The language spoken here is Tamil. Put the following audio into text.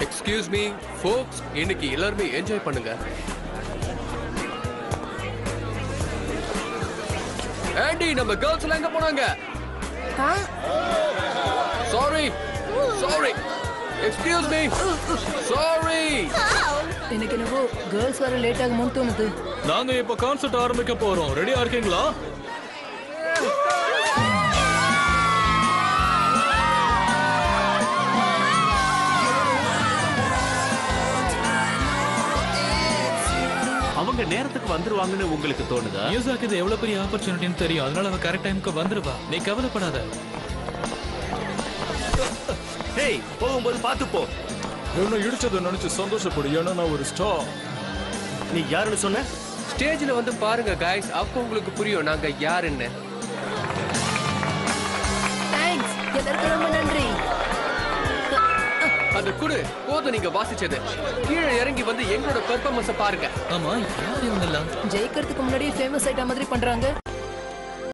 எக்ஸ்கியூஸ் மீ ஃபோக்ஸ், இன்னைக்கு எல்லாருமே என்ஜாய் பண்ணுங்க. ஆண்டி, நம்ம கேர்ள்ஸ் எல்லாம் எங்க போனாங்க? Sorry sorry, excuse me, sorry. எனக்கு என்னவோ கேர்ள்ஸ் வர லேட் ஆகுமோன்னு தோணுது. நாங்க இப்ப கான்சர்ட் ஆரம்பிக்க போறோம். ரெடியா இருக்கீங்களா? அவங்க நேரத்துக்கு வந்துருவாங்கன்னு உங்களுக்கு தோணுதா? மியூசாக்கு இது எவ்வளவு பெரிய ஆப்பர்ச்சுனிட்டின்னு தெரியும். அதனால அவ கரெக்ட் டைமுக்கு வந்துருவா. நீ கவலைப்படாத. ஹேய், போகும்போது பாத்து போ. என்ன இடிச்சதை நினைச்சு சந்தோஷப்படு. ஏன்னா நான் ஒரு ஸ்டார். நீ யாருன்னு சொன்ன? ஸ்டேஜ்ல வந்து பாருங்க गाइस, அப்போ உங்களுக்கு புரியும் நாங்க யாருன்னு. தேங்க்ஸ், எல்லாருக்கும் ரொம்ப நன்றி. அது குடு போதும், நீங்க வாசிச்சது. கீழே இறங்கி வந்து எங்களோட பெர்ஃபார்மன்ஸை பாருங்க. ஆமா, யார் இவங்க எல்லாம்? ஜெயிக்கிறதுக்கு முன்னாடியே ஃபேமஸ் ஆயிட்ட மாதிரி பண்றாங்க.